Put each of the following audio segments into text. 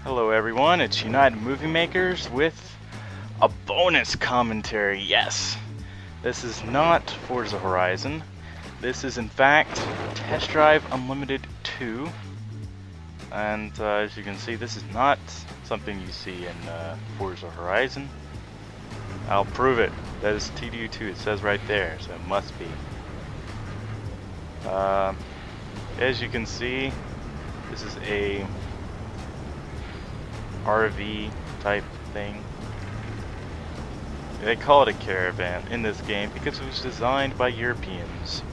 Hello everyone, it's United Movie Makers with a bonus commentary. Yes, this is not Forza Horizon. This is in fact Test Drive Unlimited 2. And as you can see, this is not something you see in Forza Horizon. I'll prove it. That is TDU2, it says right there, so it must be. As you can see, this is a RV type thing. They call it a caravan in this game because it was designed by Europeans.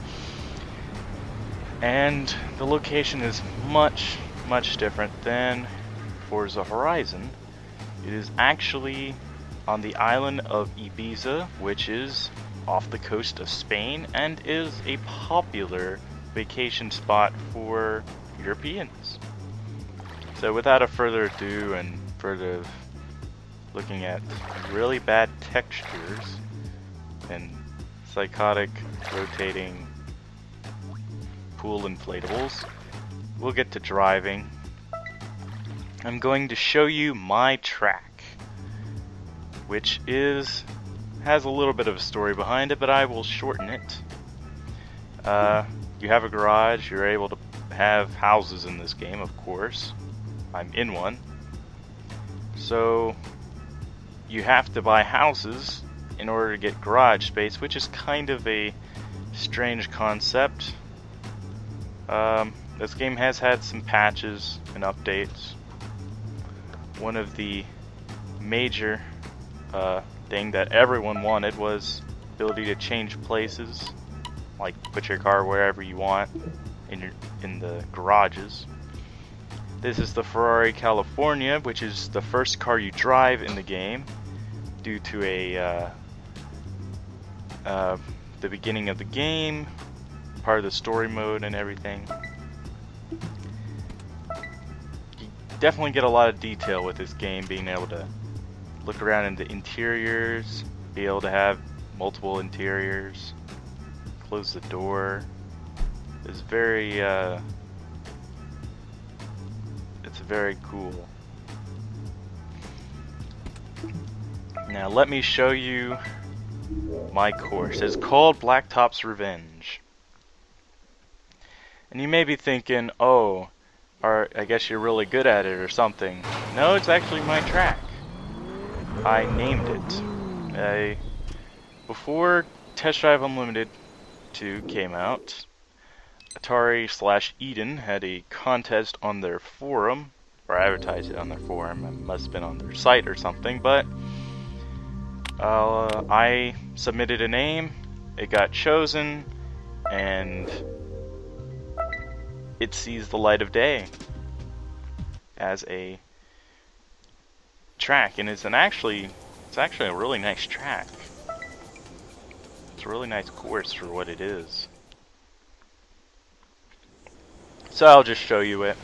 And the location is much different than Forza Horizon. It is actually on the island of Ibiza, which is off the coast of Spain and is a popular vacation spot for Europeans. So without a further ado and further looking at really bad textures and psychotic rotating pool inflatables, we'll get to driving. I'm going to show you my track, which has a little bit of a story behind it, but I will shorten it. You have a garage, you're able to have houses in this game, of course. I'm in one. So you have to buy houses in order to get garage space, which is kind of a strange concept. This game has had some patches and updates. One of the major thing that everyone wanted was ability to change places, like put your car wherever you want in the garages. This is the Ferrari California, which is the first car you drive in the game, due to the beginning of the game, part of the story mode and everything. You definitely get a lot of detail with this game, being able to look around in the interiors, be able to have multiple interiors, close the door. It's very cool. Now let me show you my course. It's called Blacktop's Revenge. And you may be thinking, oh, I guess you're really good at it or something. No, it's actually my track. I named it. Before Test Drive Unlimited 2 came out, Atari/Eden had a contest on their forum, or advertised it on their forum. It must have been on their site or something, but I submitted a name, it got chosen, and it sees the light of day as a track, and it's actually a really nice track. It's a really nice course for what it is. So I'll just show you it.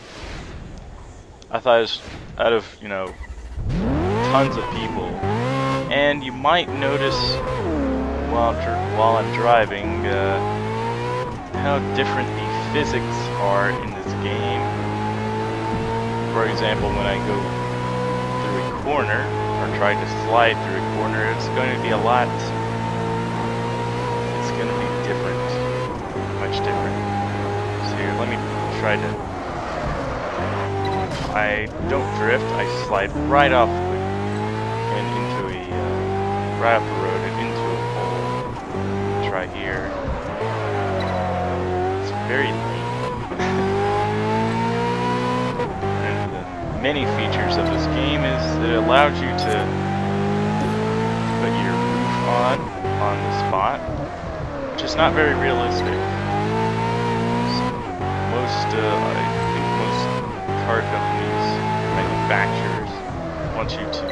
I thought it was out of, tons of people. And you might notice while I'm driving how different the physics are in this game. For example, when I go through a corner, or try to slide through a corner, it's going to be different. Much different. So here, let me try to... I don't drift, I slide right off right off the road and into a pole. Try here. It's very lame. And the many features of this game is that it allows you to put your roof on the spot, which is not very realistic. I think most car companies, manufacturers, want you to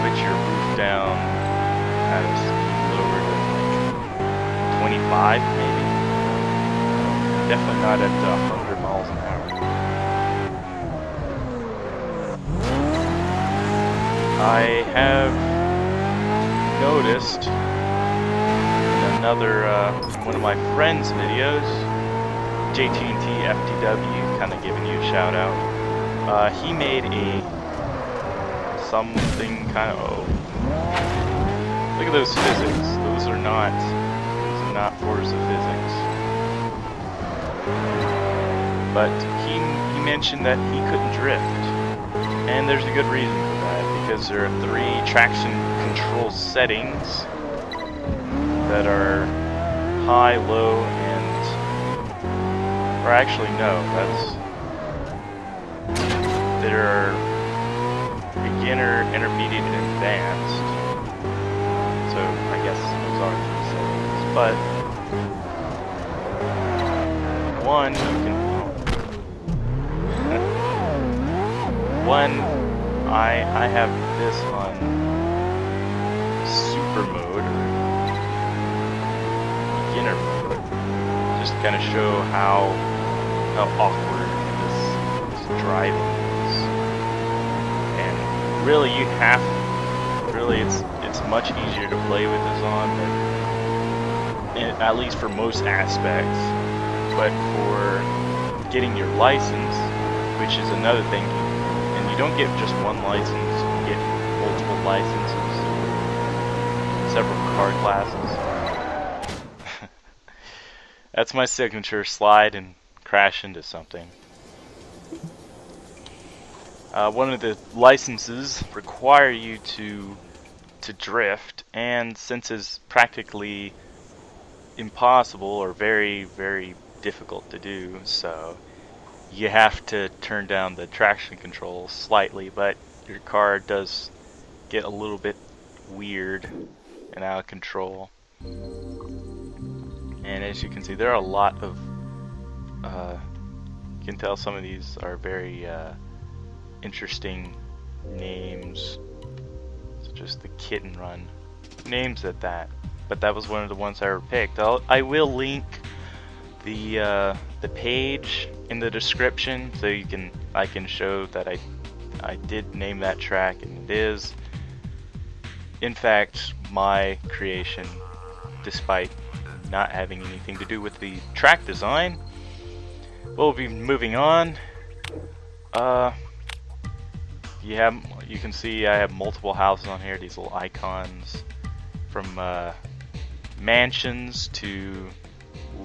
put your roof down at a speed lower than like 25 maybe. Definitely not at 100 miles an hour. I have noticed in another one of my friends' videos, JT&T FTW, kind of giving you a shout out. he made a something kind of. Oh, look at those physics. Those are not Forza physics. But he mentioned that he couldn't drift, and there's a good reason for that, because there are 3 traction control settings that are high, low, and, or actually no, there are beginner, intermediate, and advanced. So I guess those are 3 settings, but one you can. One, I have this on super mode, or beginner mode, just to kind of show how awkward this driving is. And really, it's much easier to play with this on, at least for most aspects. But for getting your license, which is another thing. You don't get just one license, you get multiple licenses, several car classes. That's my signature, slide and crash into something. One of the licenses require you to drift, and since it's practically impossible or very, very difficult to do, so you have to turn down the traction control slightly, but your car does get a little bit weird and out of control. And as you can see, there are a lot of, you can tell some of these are very interesting names, such as the Kitten Run. Names at that, but that was one of the ones I picked. I will link the page in the description, so I can show that I did name that track, and it is in fact my creation, despite not having anything to do with the track design. We'll be moving on. You can see I have multiple houses on here, these little icons, from mansions to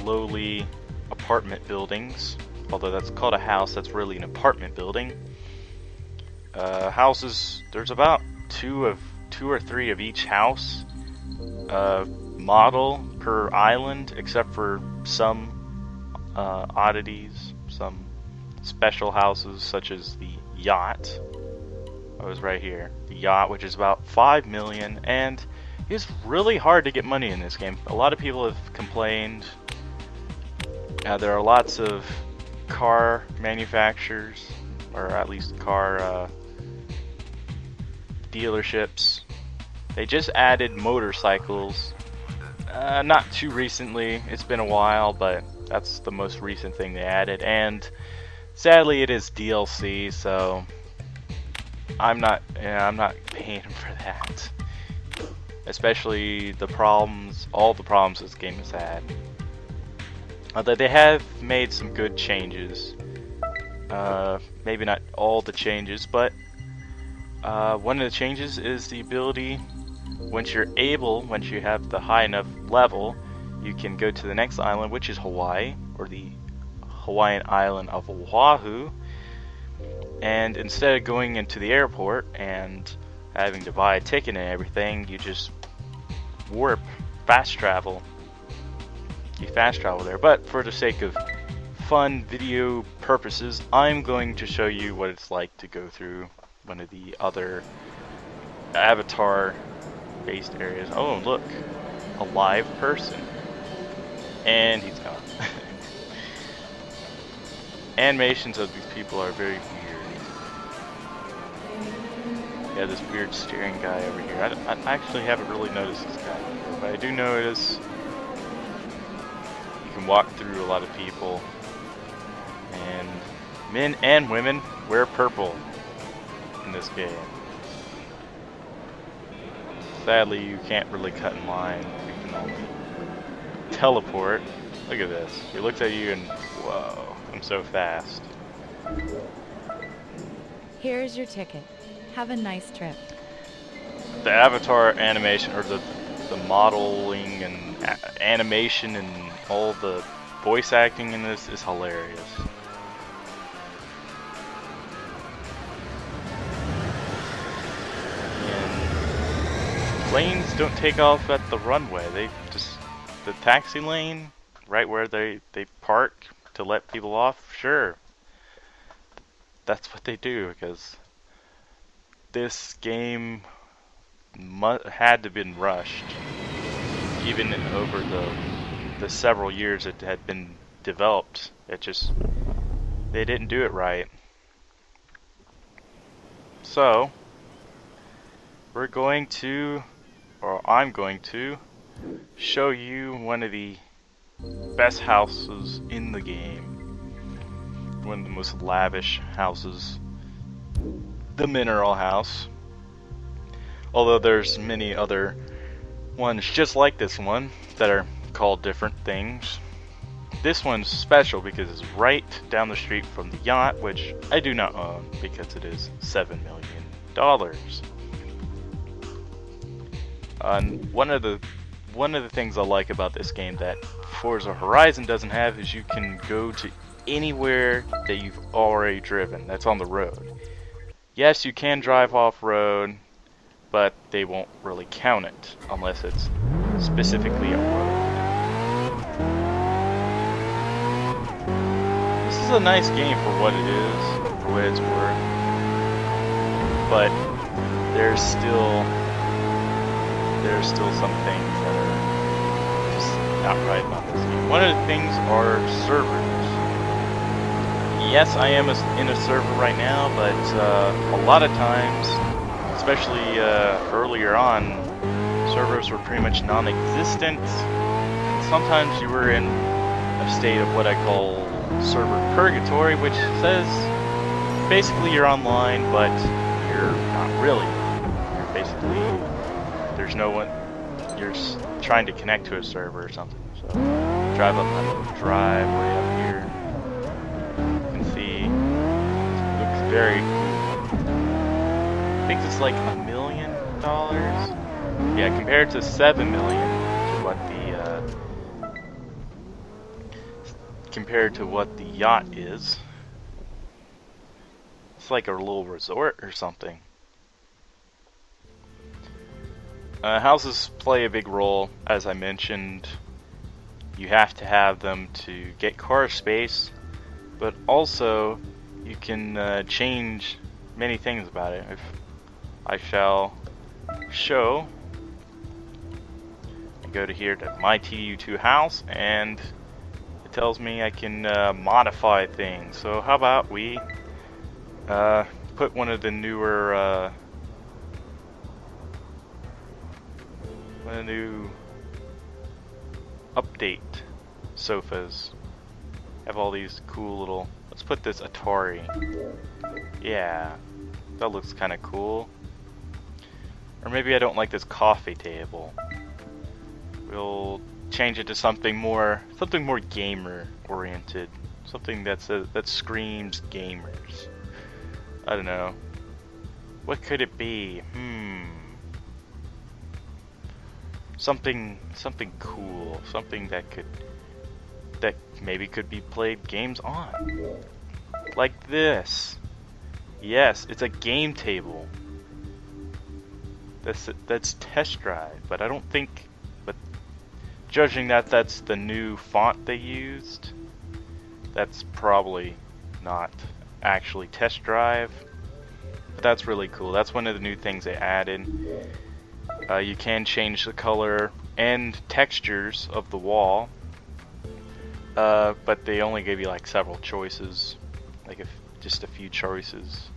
lowly apartment buildings. Although that's called a house, that's really an apartment building. Houses, there's about two or three of each house model per island, except for some oddities, some special houses, such as the yacht. I was right here. The yacht, which is about 5 million, and it's really hard to get money in this game. A lot of people have complained. There are lots of car manufacturers, or at least car dealerships. They just added motorcycles, not too recently. It's been a while, but that's the most recent thing they added, and sadly it is DLC, so I'm not paying for that. Especially all the problems this game has had. Although they have made some good changes. Maybe not all the changes, but one of the changes is the ability, once you have the high enough level, you can go to the next island, which is Hawaii, or the Hawaiian island of Oahu. And instead of going into the airport and having to buy a ticket and everything, you just warp, fast travel. You fast travel there. But for the sake of fun video purposes, I'm going to show you what it's like to go through one of the other avatar based areas. Oh, look, a live person. And he's gone. Animations of these people are very weird. Yeah, this weird steering guy over here. I actually haven't really noticed this guy before, but I do notice you can walk through a lot of people, and men and women wear purple in this game. Sadly, you can't really cut in line. You can only teleport. Look at this. He looks at you and, whoa, I'm so fast. Here's your ticket. Have a nice trip. The avatar animation, or the modeling and animation and all the voice acting in this is hilarious. And planes don't take off at the runway. They just, the taxi lane, right where they park to let people off, sure. That's what they do, because this game had to have been rushed, even over the several years it had been developed. It just, they didn't do it right. So we're going to, or I'm going to, show you one of the best houses in the game. One of the most lavish houses, the Mineral House. Although there's many other ones just like this one that are called different things. This one's special because it's right down the street from the yacht, which I do not own because it is $7 million. And one of the things I like about this game that Forza Horizon doesn't have is you can go to anywhere that you've already driven that's on the road. Yes, you can drive off-road, but they won't really count it unless it's specifically a road. This is a nice game for what it is, for what it's worth, but there's still some things that are just not right about this game. One of the things are servers. Yes, I am in a server right now, but a lot of times, especially earlier on, servers were pretty much non-existent. Sometimes you were in a state of what I call server purgatory, which says basically you're online, but you're not really. You're basically, there's no one, you're trying to connect to a server or something. So drive up my little driveway up here. You can see, it looks very cool. I think it's like $1 million. Yeah, compared to $7 million to what the yacht is. It's like a little resort or something. Houses play a big role, as I mentioned. You have to have them to get car space, but also you can change many things about it. If I shall show, I go to here to my TDU2 house, and it tells me I can modify things. So how about we put one of the newer new update sofas. Have all these cool little, let's put this Atari. Yeah, that looks kind of cool. Or maybe I don't like this coffee table. We'll change it to something more gamer oriented. Something that screams gamers. I don't know. What could it be? Something cool. Something that maybe could be played games on. Like this. Yes, it's a game table. That's Test Drive, but I don't think, but judging that's the new font they used, that's probably not actually Test Drive. But that's really cool. That's one of the new things they added. You can change the color and textures of the wall, but they only give you like several choices, like just a few choices,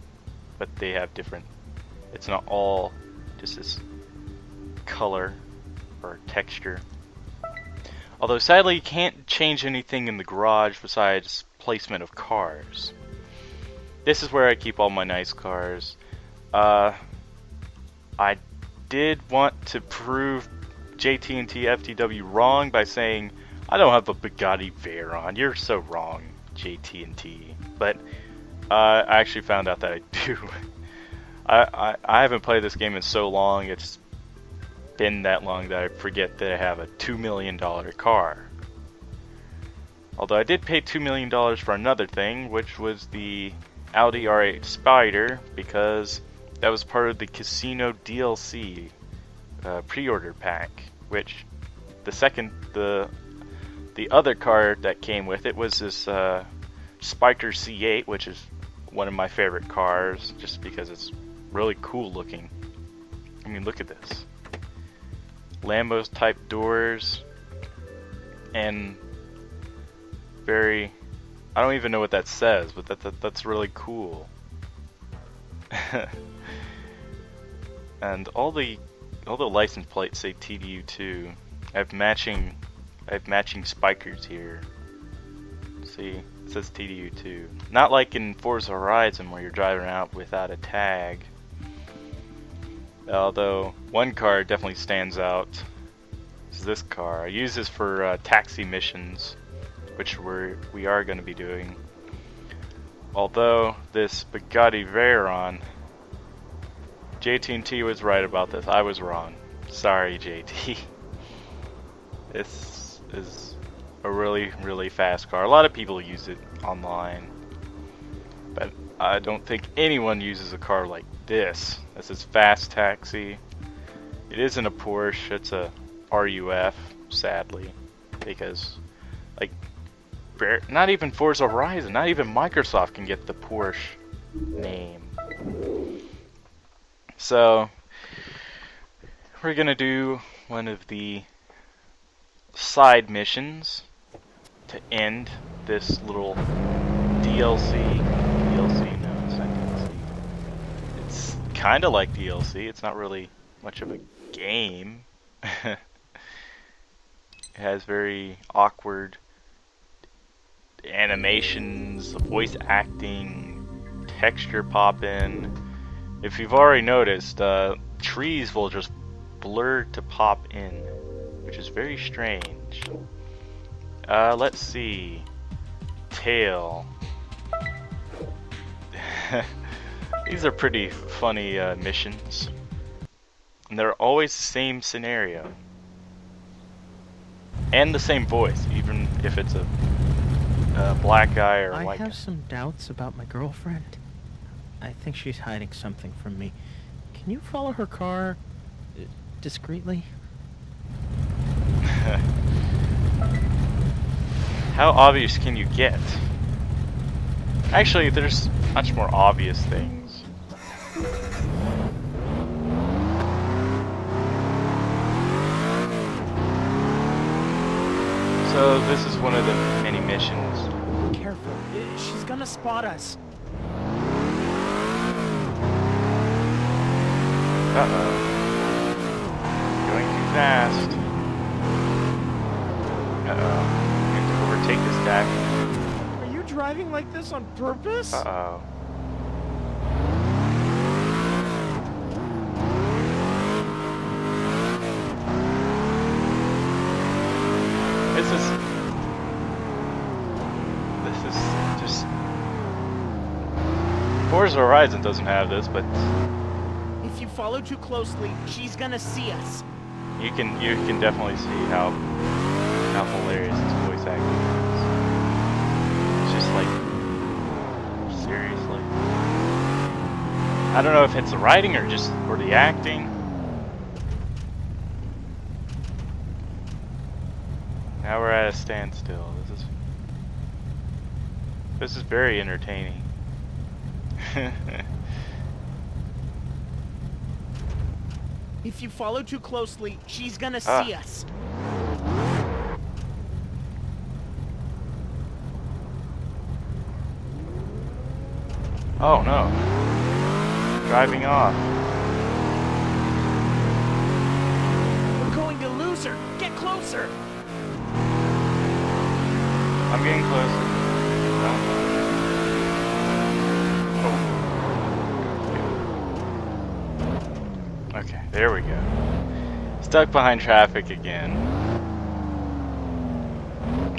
but they have different, it's not all just this color or texture. Although sadly you can't change anything in the garage besides placement of cars. This is where I keep all my nice cars. I did want to prove JT&T FTW wrong by saying I don't have a Bugatti Veyron. You're so wrong, JT&T. But I actually found out that I do. I haven't played this game in so long, it's been that long that I forget that I have a $2 million car. Although I did pay $2 million for another thing, which was the Audi R8 Spider, because that was part of the Casino DLC pre-order pack, which the other car that came with it was this Spiker C8, which is one of my favorite cars, just because it's really cool looking. I mean, look at this. Lambo's type doors, and very, I don't even know what that says, but that's really cool. And all the license plates say TDU2. I have matching spikers here. See, it says TDU2. Not like in Forza Horizon where you're driving around without a tag. Although one car definitely stands out. This is this car. I use this for taxi missions, which we are going to be doing. Although this Bugatti Veyron, JT&T was right about this. I was wrong. Sorry, JT. This is a really, really fast car. A lot of people use it online, but I don't think anyone uses a car like this. This is fast taxi. It isn't a Porsche. It's a RUF, sadly, because like not even Forza Horizon, not even Microsoft can get the Porsche name. So we're gonna do one of the side missions to end this little DLC. DLC, no, it's not DLC. It's kind of like DLC. It's not really much of a game. It has very awkward animations, voice acting, texture pop-in. If you've already noticed, trees will just blur to pop in, which is very strange. Let's see. Tail. These are pretty funny missions. And they're always the same scenario. And the same voice, even if it's a black guy or a white guy. I have some doubts about my girlfriend. I think she's hiding something from me. Can you follow her car discreetly? How obvious can you get? Actually, there's much more obvious things. So this is one of the many missions. Careful, she's gonna spot us. Uh-oh. Going too fast. Uh-oh. We have to overtake this guy. Are you driving like this on purpose? Uh-oh. This is just... Forza Horizon doesn't have this, but If you follow too closely, she's gonna see us. you can definitely see how hilarious this voice acting is. It's just like, seriously. I don't know if it's the writing or the acting. Now we're at a standstill. This is very entertaining. If you follow too closely, she's gonna see us. Oh no. Driving off. We're going to lose her. Get closer. I'm getting closer. No. Oh. Okay, there we go. Stuck behind traffic again.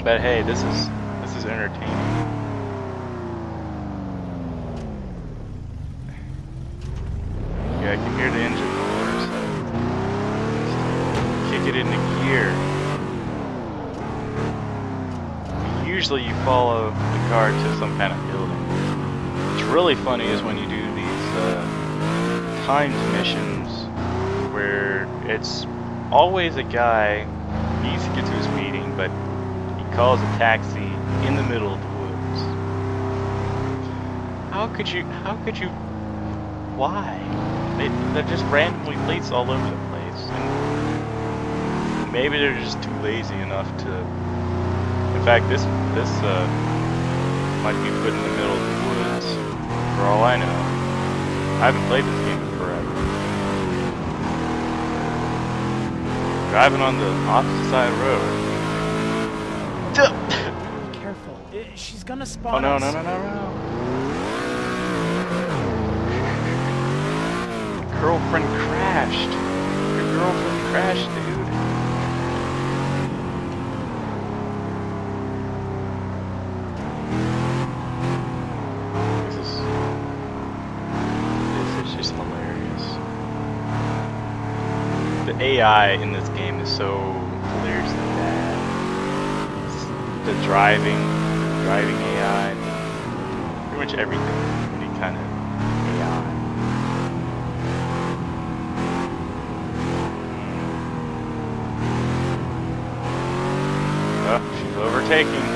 But hey, this is entertaining. it into gear. Usually you follow the car to some kind of building. What's really funny is when you do these timed missions where it's always a guy, he needs to get to his meeting, but he calls a taxi in the middle of the woods. How could you, why? They're just randomly placed all over the place. And maybe they're just too lazy enough to, in fact, this might be put in the middle of the woods, for all I know. I haven't played this game in forever. Driving on the opposite side of the road. Be careful. She's gonna spot Oh no, us. no. Girlfriend crashed. Your girlfriend crashed, dude. This is just hilarious. The AI in this game is so hilariously bad. The driving AI, pretty much everything, any kind of AI. Oh, she's overtaking.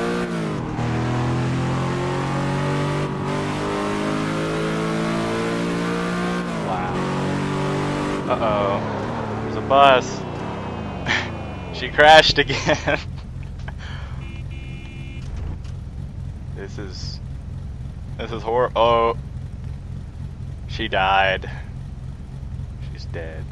Wow. Uh-oh. There's a bus. She crashed again. This is horrible. Oh. She died. She's dead.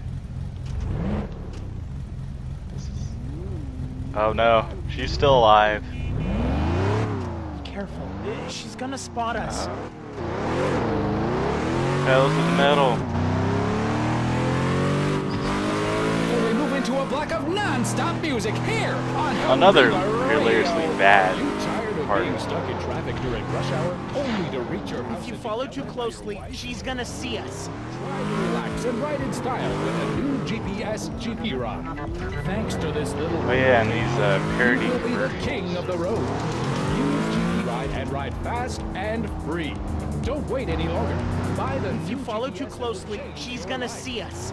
Oh no, she's still alive. Be careful. She's gonna spot us. Pedal to the metal. And we move into a block of non-stop music here on Another Hellraiser hilariously Radio. bad You tired of part being of it. stuck in traffic during rush hour, only to reach your house? If you and follow be too done by closely, your wife? she's gonna see us. Try to relax and ride in style with a new GPS GP Rod. Thanks to this little. Oh yeah, and these parody You will be the commercials. king of the road. Use GP Ride and ride fast and free. Don't wait any longer. Buy the If you new follow too GPS closely, she's gonna see us.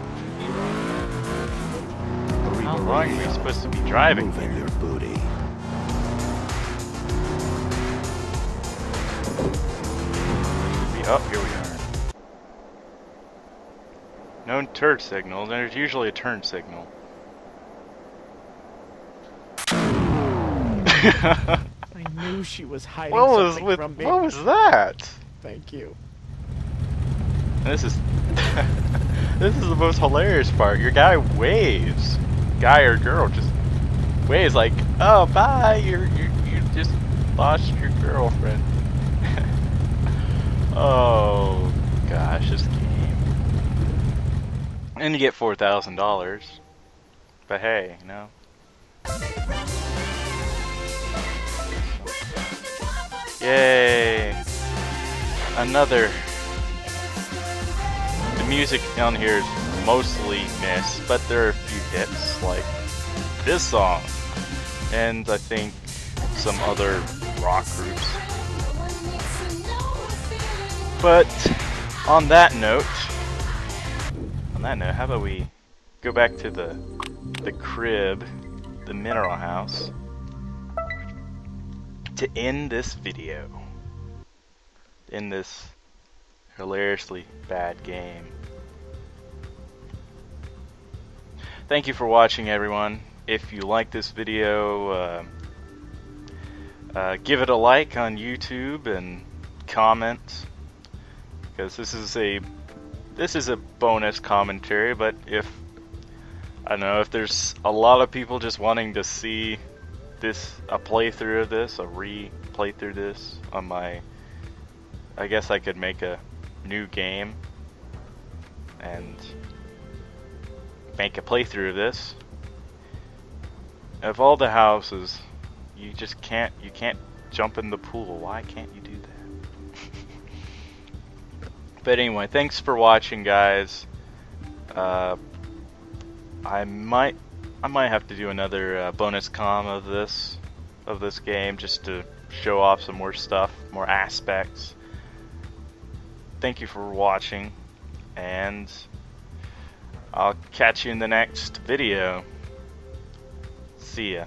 How long are we supposed to be driving Moving here? your booty. Oh, here we are. No turn signal. There's usually a turn signal. I knew she was hiding something from me. What was that? Thank you. This is this is the most hilarious part. Your guy waves, guy or girl just waves like, "Oh, bye. You just lost your girlfriend." Oh gosh, this game. And you get $4,000. But hey, you know. Yay! Another. The music down here is mostly miss, but there are a few hits like this song, and I think some other rock groups. But on that note, how about we go back to the crib, the mineral house, to end this video, in this hilariously bad game. Thank you for watching, everyone. If you like this video, give it a like on YouTube and comment, because this is a bonus commentary. But if I don't know, if there's a lot of people just wanting to see a playthrough of this, a re-playthrough this on my, I guess I could make a new game and make a playthrough of this. Of all the houses, you can't jump in the pool. Why can't you do that? But anyway, thanks for watching, guys. I might I might have to do another bonus com of this game just to show off some more stuff, more aspects. Thank you for watching, and I'll catch you in the next video. See ya.